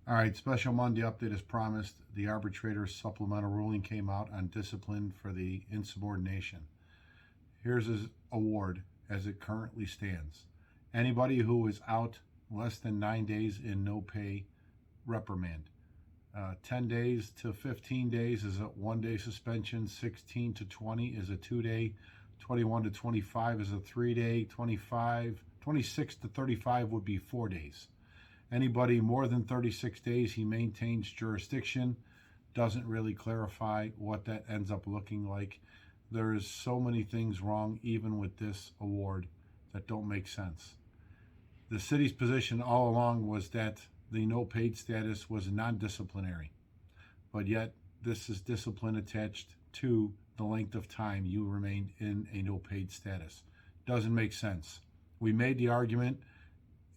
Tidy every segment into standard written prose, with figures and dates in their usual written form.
All right, special Monday update as promised. The arbitrator's supplemental ruling came out on discipline for the insubordination. Here's his award as it currently stands. Anybody who is out less than 9 days in no pay reprimand. 10 days to 15 days is a 1 day suspension. 16 to 20 is a 2 day. 21 to 25 is a 3 day. 26 to 35 would be 4 days. Anybody more than 36 days, he maintains jurisdiction. Doesn't really clarify what that ends up looking like. There is so many things wrong, even with this award, that don't make sense. The city's position all along was that the no paid status was non-disciplinary, but yet this is discipline attached to the length of time you remained in a no paid status. Doesn't make sense. We made the argument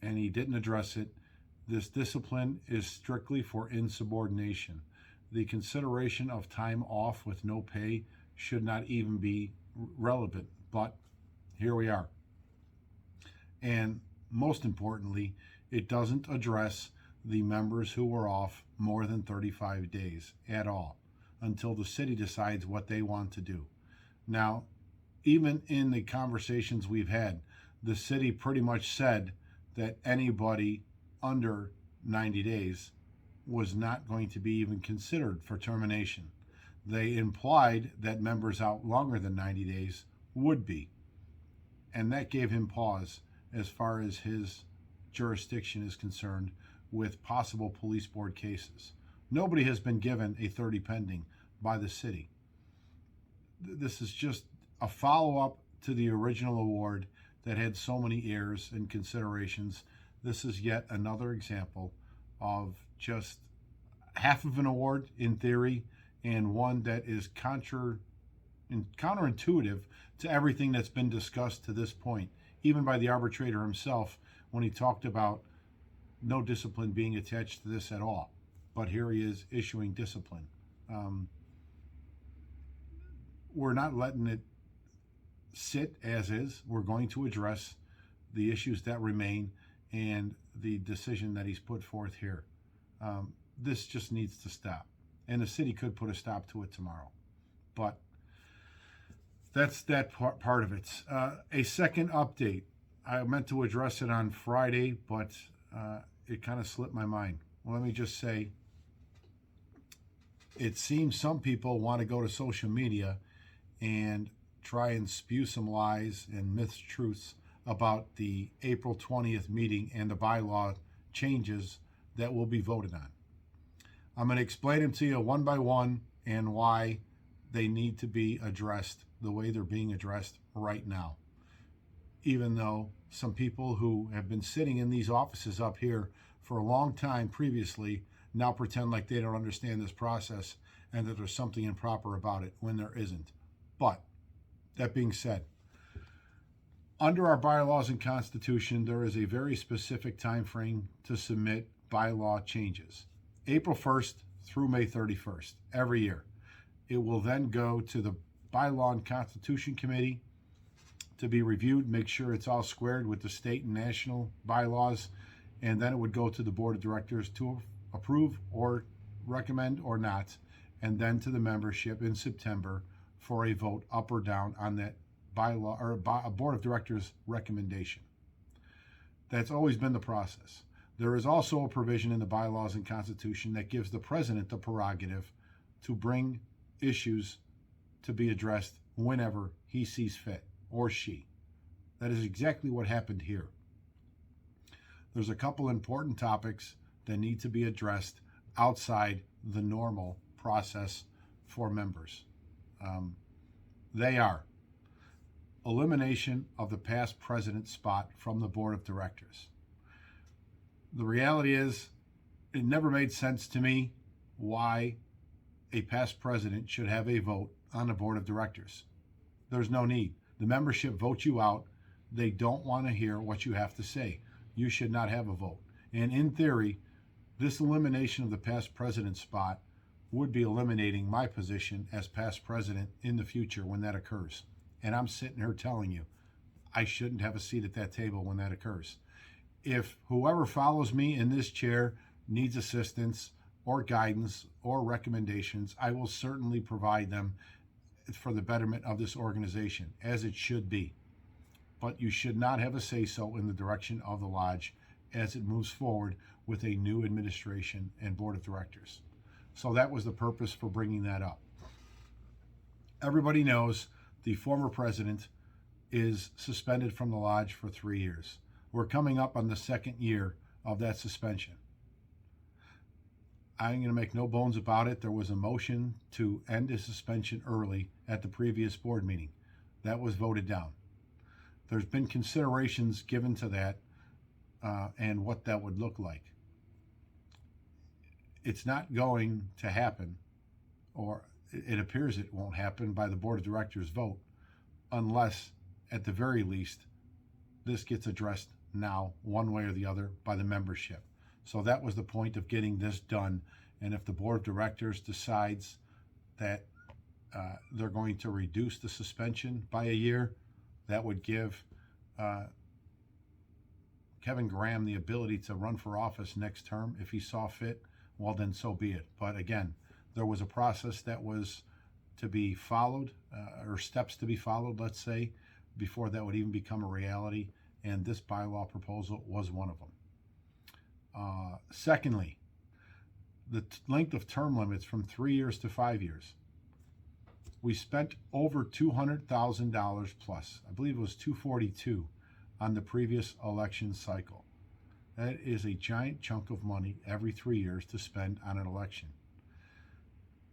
and he didn't address it. This discipline is strictly for insubordination. The consideration of time off with no pay should not even be relevant, but here we are. And most importantly, it doesn't address the members who were off more than 35 days at all until the city decides what they want to do. Now, even in the conversations we've had, the city pretty much said that anybody under 90 days was not going to be even considered for termination. They implied that members out longer than 90 days would be. And that gave him pause as far as his jurisdiction is concerned with possible police board cases. Nobody has been given a 30 pending by the city. This is just a follow-up to the original award that had so many errors and considerations. This is yet another example of just half of an award in theory and one that is counterintuitive to everything that's been discussed to this point, even by the arbitrator himself when he talked about no discipline being attached to this at all. But here he is issuing discipline. We're not letting it sit as is. We're going to address the issues that remain and the decision that he's put forth here. This just needs to stop. And the city could put a stop to it tomorrow. But that's that part of it. A second update. I meant to address it on Friday, but it kind of slipped my mind. Well, let me just say, it seems some people want to go to social media and try and spew some lies and mistruths about the April 20th meeting and the bylaw changes that will be voted on. I'm going to explain them to you one by one and why they need to be addressed the way they're being addressed right now. Even though some people who have been sitting in these offices up here for a long time previously now pretend like they don't understand this process and that there's something improper about it when there isn't. But that being said, under our bylaws and constitution, there is a very specific time frame to submit bylaw changes. April 1st through May 31st, every year. It will then go to the Bylaw and Constitution Committee to be reviewed, make sure it's all squared with the state and national bylaws, and then it would go to the Board of Directors to approve or recommend or not, and then to the membership in September for a vote up or down on that bylaw or a Board of Directors recommendation. That's always been the process. There is also a provision in the bylaws and constitution that gives the president the prerogative to bring issues to be addressed whenever he sees fit, or she. That is exactly what happened here. There's a couple important topics that need to be addressed outside the normal process for members. They are elimination of the past president spot from the Board of Directors. The reality is, it never made sense to me why a past president should have a vote on the Board of Directors. There's no need. The membership votes you out. They don't want to hear what you have to say. You should not have a vote. And in theory, this elimination of the past president spot would be eliminating my position as past president in the future when that occurs. And I'm sitting here telling you, I shouldn't have a seat at that table when that occurs. If whoever follows me in this chair needs assistance or guidance or recommendations, I will certainly provide them for the betterment of this organization, as it should be. But you should not have a say-so in the direction of the lodge as it moves forward with a new administration and board of directors. So that was the purpose for bringing that up. Everybody knows the former president is suspended from the lodge for 3 years. We're coming up on the second year of that suspension. I'm going to make no bones about it. There was a motion to end his suspension early at the previous board meeting. That was voted down. There's been considerations given to that and what that would look like. It's not going to happen, or it appears it won't happen by the board of directors vote, unless at the very least this gets addressed now one way or the other by the membership. So that was the point of getting this done. And if the board of directors decides that they're going to reduce the suspension by a year, that would give Kevin Graham the ability to run for office next term if he saw fit. Well, then so be it. But again, there was a process that was to be followed, or steps to be followed, let's say, before that would even become a reality. And this bylaw proposal was one of them. Secondly, the length of term limits from 3 years to 5 years. We spent over $200,000 plus. I believe it was $242 on the previous election cycle. That is a giant chunk of money every 3 years to spend on an election.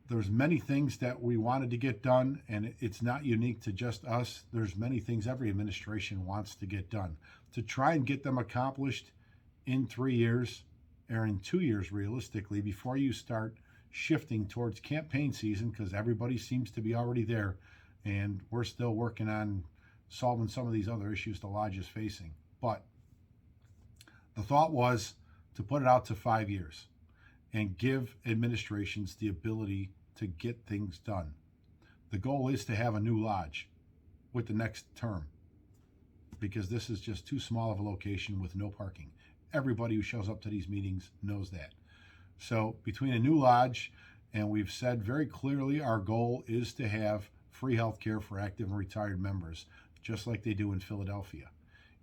There's many things that we wanted to get done, and it's not unique to just us. There's many things every administration wants to get done. To try and get them accomplished in 3 years, or in 2 years realistically, before you start shifting towards campaign season, because everybody seems to be already there, and we're still working on solving some of these other issues the lodge is facing. But the thought was to put it out to 5 years and give administrations the ability to get things done. The goal is to have a new lodge with the next term, because this is just too small of a location with no parking. Everybody who shows up to these meetings knows that. So between a new lodge, and we've said very clearly our goal is to have free health care for active and retired members, just like they do in Philadelphia.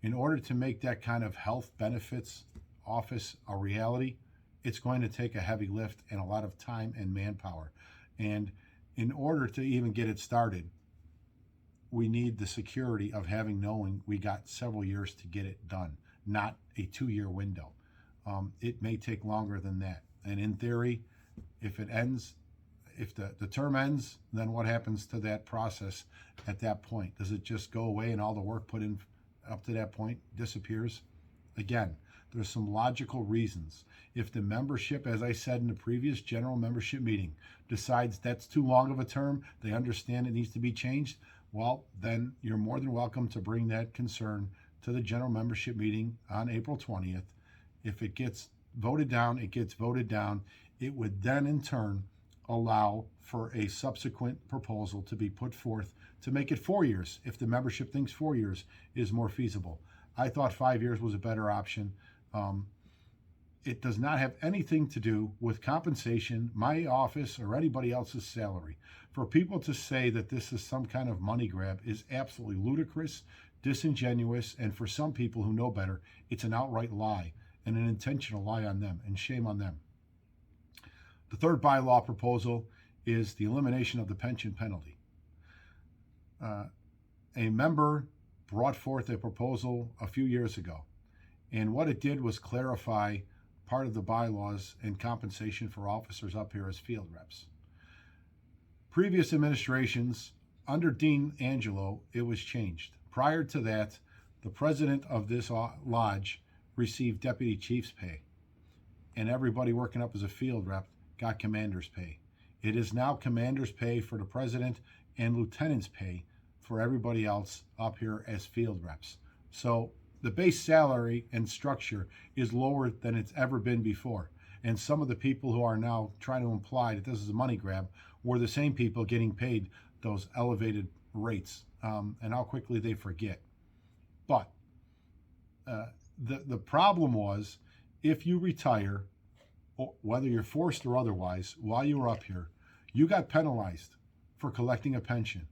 In order to make that kind of health benefits office a reality, it's going to take a heavy lift and a lot of time and manpower. And in order to even get it started, we need the security of knowing we got several years to get it done, not a 2-year window. It may take longer than that. And in theory, if the term ends, then what happens to that process at that point? Does it just go away and all the work put in up to that point disappears? Again, there's some logical reasons. If the membership, as I said in the previous general membership meeting, decides that's too long of a term, they understand it needs to be changed, well, then you're more than welcome to bring that concern to the general membership meeting on April 20th. If it gets voted down, it gets voted down. It would then in turn allow for a subsequent proposal to be put forth to make it 4 years if the membership thinks 4 years is more feasible. I thought 5 years was a better option. It does not have anything to do with compensation, my office, or anybody else's salary. For people to say that this is some kind of money grab is absolutely ludicrous, disingenuous, and for some people who know better, it's an outright lie and an intentional lie on them, and shame on them. The third bylaw proposal is the elimination of the pension penalty. A member brought forth a proposal a few years ago, and what it did was clarify part of the bylaws and compensation for officers up here as field reps. Previous administrations, under Dean Angelo, it was changed. Prior to that, the president of this lodge received deputy chief's pay, and everybody working up as a field rep got commander's pay. It is now commander's pay for the president and lieutenant's pay for everybody else up here as field reps. So the base salary and structure is lower than it's ever been before. And some of the people who are now trying to imply that this is a money grab were the same people getting paid those elevated rates, and how quickly they forget. But the problem was, if you retire whether you're forced or otherwise, while you were up here, you got penalized for collecting a pension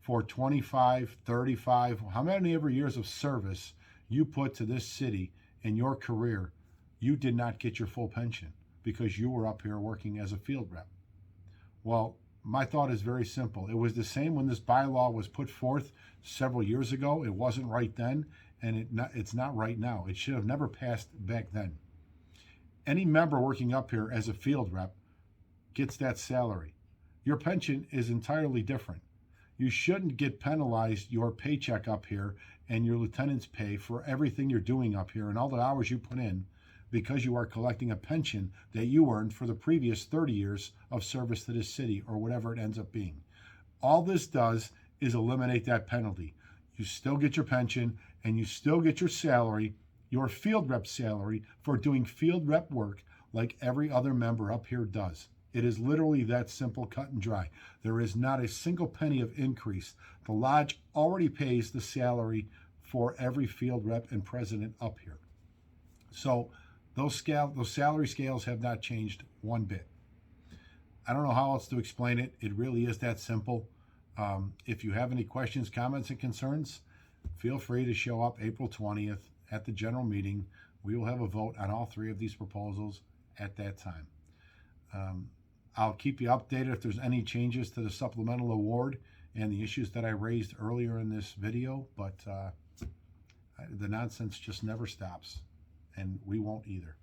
for 25, 35, how many ever years of service you put to this city in your career. You did not get your full pension because you were up here working as a field rep. Well, my thought is very simple. It was the same when this bylaw was put forth several years ago. It wasn't right then, and it's not right now. It should have never passed back then. Any member working up here as a field rep gets that salary. Your pension is entirely different. You shouldn't get penalized your paycheck up here and your lieutenant's pay for everything you're doing up here and all the hours you put in because you are collecting a pension that you earned for the previous 30 years of service to this city or whatever it ends up being. All this does is eliminate that penalty. You still get your pension and you still get your salary, your field rep salary, for doing field rep work like every other member up here does. It is literally that simple, cut and dry. There is not a single penny of increase. The lodge already pays the salary for every field rep and president up here. So those salary scales have not changed one bit. I don't know how else to explain it. It really is that simple. If you have any questions, comments, and concerns, feel free to show up April 20th at the general meeting. We will have a vote on all three of these proposals at that time. I'll keep you updated if there's any changes to the supplemental award and the issues that I raised earlier in this video, but the nonsense just never stops, and we won't either.